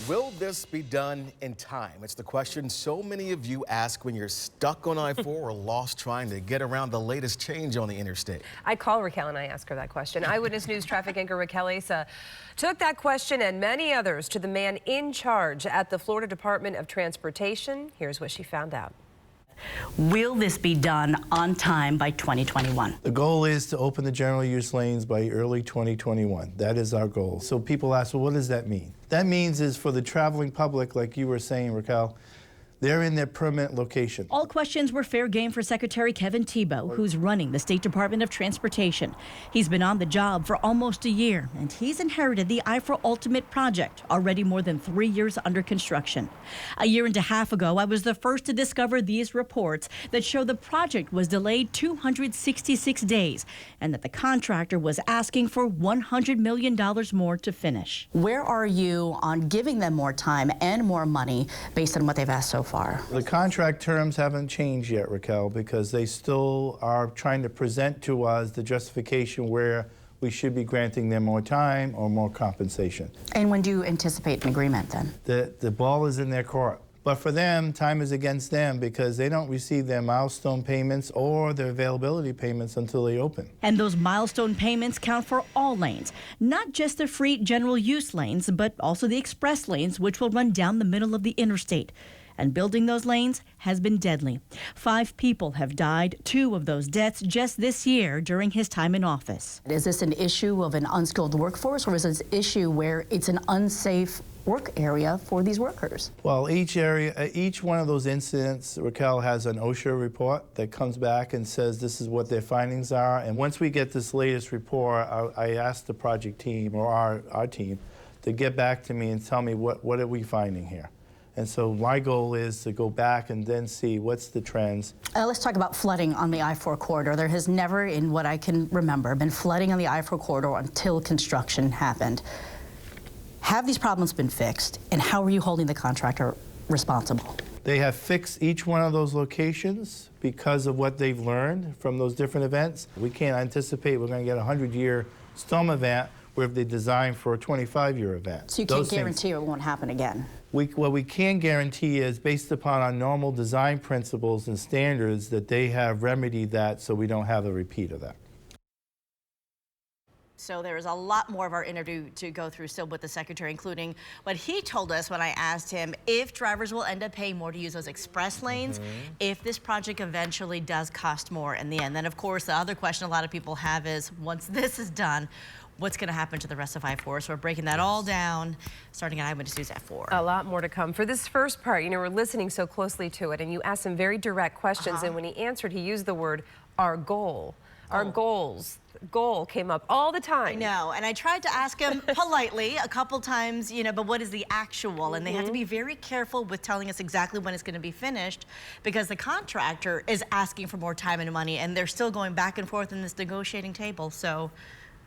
Will this be done in time? It's the question so many of you ask when you're stuck on I-4 or lost trying to get around the latest change on the interstate. I call Raquel and I ask her that question. Eyewitness News traffic anchor Raquel took that question and many others to the man in charge at the Florida Department of Transportation. Here's what she found out. Will this be done on time by 2021? The goal is to open the general use lanes by early 2021. That is our goal. So people ask, well, what does that mean? That means is for the traveling public, like you were saying, Raquel, they're in their permanent location. All questions were fair game for Secretary Kevin Thibault, who's running the State Department of Transportation. He's been on the job for almost a year, and he's inherited the I-4 Ultimate project, already more than 3 years under construction. A year and a half ago, I was the first to discover these reports that show the project was delayed 266 days, and that the contractor was asking for $100 million more to finish. Where are you on giving them more time and more money based on what they've asked so far? The contract terms haven't changed yet, Raquel, because they still are trying to present to us the justification where we should be granting them more time or more compensation. And when do you anticipate an agreement then? The ball is in their court. But for them, time is against them because they don't receive their milestone payments or their availability payments until they open. And those milestone payments count for all lanes, not just the free general use lanes, but also the express lanes, which will run down the middle of the interstate. And building those lanes has been deadly. 5 people have died, 2 of those deaths just this year during his time in office. Is this an issue of an unskilled workforce, or is this an issue where it's an unsafe work area for these workers? Well, each one of those incidents, Raquel, has an OSHA report that comes back and says this is what their findings are. And once we get this latest report, I asked the project team or our team to get back to me and tell me what are we finding here. And so my goal is to go back and then see what's the trends. Let's talk about flooding on the I-4 corridor. There has never, in what I can remember, been flooding on the I-4 corridor until construction happened. Have these problems been fixed, and how are you holding the contractor responsible? They have fixed each one of those locations because of what they've learned from those different events. We can't anticipate we're going to get a 100-year storm event where they designed for a 25-year event. So you can't guarantee it won't happen again? What we can guarantee is, based upon our normal design principles and standards, that they have remedied that so we don't have a repeat of that. So there is a lot more of our interview to go through still with the secretary, including what he told us when I asked him if drivers will end up paying more to use those express lanes, if this project eventually does cost more in the end. Then, of course, the other question a lot of people have is, once this is done, what's going to happen to the rest of I-4? So we're breaking that all down, starting at Eyewitness News at 4. A lot more to come. For this first part, you know, we're listening so closely to it, and you asked him very direct questions, and when he answered, he used the word, our goal. Our goals. Goal came up all the time. I know, and I tried to ask him politely a couple times, you know, but what is the actual? And they have to be very careful with telling us exactly when it's going to be finished, because the contractor is asking for more time and money, and they're still going back and forth in this negotiating table, so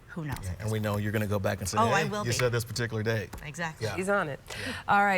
who knows? Yeah, and we know you're going to go back and say, I hey, will you be. said this particular day. Exactly. Yeah. He's on it. All right.